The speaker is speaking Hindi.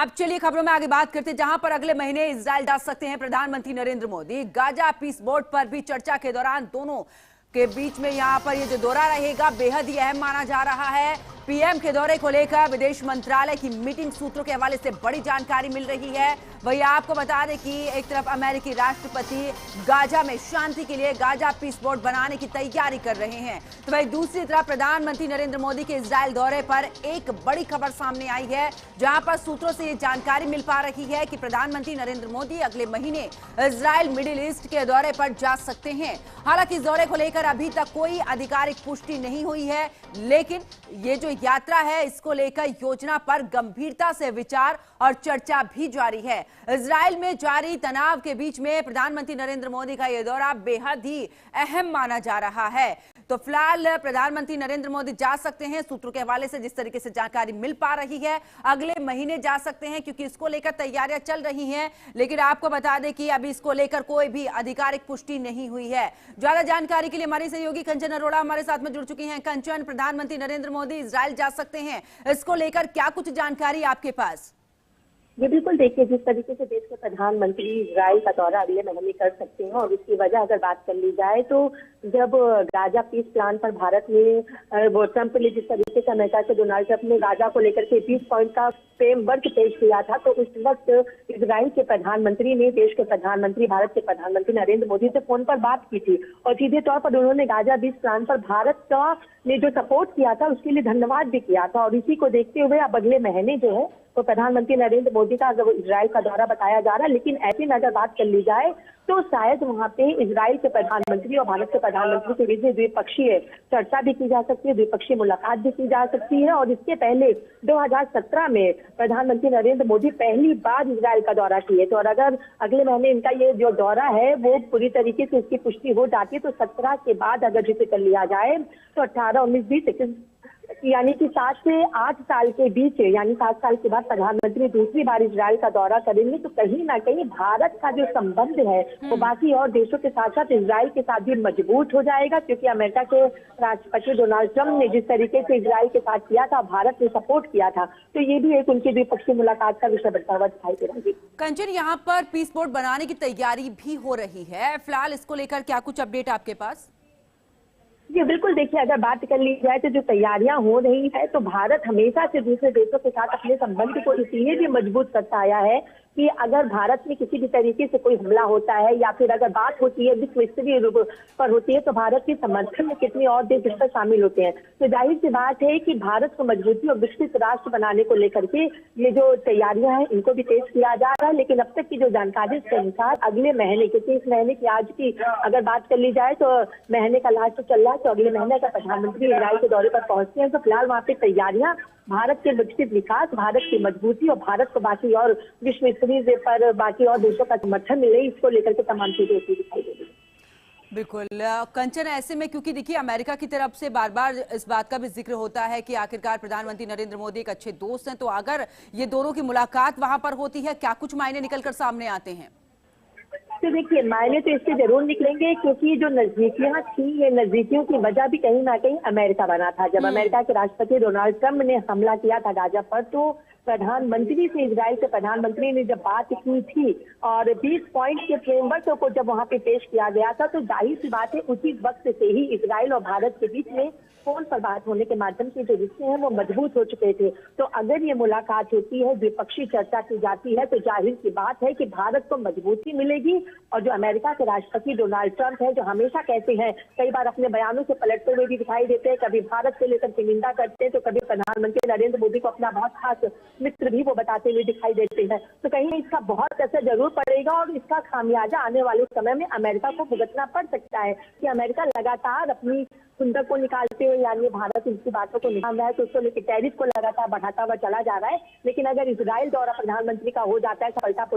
अब चलिए खबरों में आगे बात करते हैं, जहां पर अगले महीने इजराइल जा सकते हैं प्रधानमंत्री Narendra Modi. Gaza peace board पर भी चर्चा के दौरान दोनों के बीच में यहां पर ये जो दौरा रहेगा बेहद ही अहम माना जा रहा है। पीएम के दौरे को लेकर विदेश मंत्रालय की मीटिंग सूत्रों के हवाले से बड़ी जानकारी मिल रही है। वही आपको बता दें कि एक तरफ अमेरिकी राष्ट्रपति गाजा में शांति के लिए गाजा पीस बोर्ड बनाने की तैयारी कर रहे हैं, तो वही दूसरी तरफ प्रधानमंत्री नरेंद्र मोदी के इजराइल दौरे पर एक बड़ी खबर सामने आई है, जहां पर सूत्रों से ये जानकारी मिल पा रही है कि प्रधानमंत्री नरेंद्र मोदी अगले महीने इजराइल मिडिल ईस्ट के दौरे पर जा सकते हैं। हालांकि इस दौरे को लेकर अभी तक कोई आधिकारिक पुष्टि नहीं हुई है, लेकिन ये जो यात्रा है इसको लेकर योजना पर गंभीरता से विचार और चर्चा भी जारी है। इजराइल में जारी तनाव के बीच में प्रधानमंत्री नरेंद्र मोदी का यह दौरा बेहद ही अहम माना जा रहा है। तो फिलहाल प्रधानमंत्री नरेंद्र मोदी जा सकते हैं, सूत्रों के हवाले से जिस तरीके से जानकारी मिल पा रही है अगले महीने जा सकते हैं, क्योंकि इसको लेकर तैयारियां चल रही हैं। लेकिन आपको बता दें कि अभी इसको लेकर कोई भी आधिकारिक पुष्टि नहीं हुई है। ज्यादा जानकारी के लिए हमारी सहयोगी कंचन अरोड़ा हमारे साथ में जुड़ चुकी हैं। कंचन, प्रधानमंत्री नरेंद्र मोदी इजराइल जा सकते हैं, इसको लेकर क्या कुछ जानकारी आपके पास? ये बिल्कुल देखिए, जिस तरीके से देश के प्रधानमंत्री इजराइल का दौरा अगले महीने कर सकते हैं, और इसकी वजह अगर बात कर ली जाए तो जब गाजा पीस प्लान पर भारत ने वो ट्रंप ने जिस तरीके से अमेरिका के डोनाल्ड ट्रंप ने गाजा को लेकर के 20 पॉइंट का फ्रेमवर्क पेश किया था, तो उस वक्त इजराइल के प्रधानमंत्री ने देश के प्रधानमंत्री भारत के प्रधानमंत्री नरेंद्र मोदी से फोन पर बात की थी, और सीधे तौर पर उन्होंने गाजा पीस प्लान पर भारत का ने जो सपोर्ट किया था उसके लिए धन्यवाद भी किया था। और इसी को देखते हुए अब अगले महीने जो है तो प्रधानमंत्री नरेंद्र मोदी का इजराइल का दौरा बताया जा रहा है। लेकिन ऐसी में अगर बात कर ली जाए तो शायद वहां पे इजराइल के प्रधानमंत्री और भारत के प्रधानमंत्री के बीच द्विपक्षीय चर्चा भी की जा सकती है, द्विपक्षीय मुलाकात भी की जा सकती है। और इसके पहले 2017 में प्रधानमंत्री नरेंद्र मोदी पहली बार इजराइल का दौरा किए थे, और अगर अगले महीने इनका ये जो दौरा है वो पूरी तरीके से इसकी पुष्टि हो जाती है तो 17 के बाद अगर जिसे कर लिया जाए तो 18, 19, 20, 21 यानी कि 7 से 8 साल के बीच, यानी 7 साल के बाद प्रधानमंत्री दूसरी बार इजराइल का दौरा करेंगे, तो कहीं ना कहीं भारत का जो संबंध है वो बाकी और देशों के साथ साथ इजराइल के साथ भी मजबूत हो जाएगा। क्योंकि अमेरिका के राष्ट्रपति डोनाल्ड ट्रंप ने जिस तरीके से इजराइल के साथ किया था, भारत ने सपोर्ट किया था, तो ये भी एक उनकी द्विपक्षीय मुलाकात का विषय बनता हुआ दिखाई दे रहा है। कंचन, यहाँ पर पीस बोर्ड बनाने की तैयारी भी हो रही है, फिलहाल इसको लेकर क्या कुछ अपडेट आपके पास? जी बिल्कुल, देखिए अगर बात कर ली जाए तो जो तैयारियां हो रही है तो भारत हमेशा से दूसरे देशों के साथ अपने संबंध को इसलिए भी मजबूत करता आया है कि अगर भारत में किसी भी तरीके से कोई हमला होता है या फिर अगर बात होती है विश्व स्तरीय पर होती है तो भारत के समर्थन में कितने और देश इस पर शामिल होते हैं। तो जाहिर सी बात है कि भारत को मजबूती और विकसित राष्ट्र बनाने को लेकर के ये जो तैयारियां हैं इनको भी तेज किया जा रहा है। लेकिन अब तक की जो जानकारी के अनुसार अगले महीने, क्योंकि इस महीने की आज की अगर बात कर ली जाए तो महीने का लास्ट चल रहा है, तो अगले महीने का प्रधानमंत्री इजराइल के दौरे पर पहुंचते हैं। तो फिलहाल वहाँ पे तैयारियां भारत के विकसित विकास, भारत की मजबूती और भारत को बाकी और विश्व स्तरीय पर बाकी और देशों का समर्थन मिले, इसको लेकर के तमाम चीजें दिखाई दे रही है। बिल्कुल कंचन, ऐसे में क्योंकि देखिए अमेरिका की तरफ से बार बार इस बात का भी जिक्र होता है कि आखिरकार प्रधानमंत्री नरेंद्र मोदी एक अच्छे दोस्त हैं, तो अगर ये दोनों की मुलाकात वहां पर होती है, क्या कुछ मायने निकलकर सामने आते हैं? तो देखिए मायने तो इससे जरूर निकलेंगे, क्योंकि जो नजदीकियां थी ये नजदीकियों की वजह भी कहीं ना कहीं अमेरिका बना था। जब अमेरिका के राष्ट्रपति डोनाल्ड ट्रंप ने हमला किया था गाजा पर, तो प्रधानमंत्री से इजराइल के प्रधानमंत्री ने जब बात की थी और 20 पॉइंट के फ्रेमवर्क को जब वहां पे पेश किया गया था, तो जाहिर सी बात है उसी वक्त से ही इजराइल और भारत के बीच में फोन पर बात होने के माध्यम से जो रिश्ते हैं वो मजबूत हो चुके थे। तो अगर ये मुलाकात होती है, द्विपक्षीय चर्चा की जाती है, तो जाहिर सी बात है कि भारत को मजबूती मिलेगी। और जो अमेरिका के राष्ट्रपति डोनाल्ड ट्रंप है, जो हमेशा कहते हैं, कई बार अपने बयानों से पलटते हुए भी दिखाई देते हैं, कभी भारत को लेकर के निंदा करते हैं तो कभी प्रधानमंत्री नरेंद्र मोदी को अपना बहुत खास मित्र भी वो बताते हुए दिखाई देते हैं। तो कहीं इसका बहुत असर जरूर पड़ेगा और इसका खामियाजा आने वाले समय में अमेरिका को भुगतना पड़ सकता है कि अमेरिका लगातार अपनी खुंदक को निकालते हुए, यानी भारत इसकी बातों को निकाल रहा है तो उसको लेकर टैरिफ को लगातार बढ़ाता हुआ चला जा रहा है। लेकिन अगर इजराइल दौरा प्रधानमंत्री का हो जाता है सफलतापूर्वक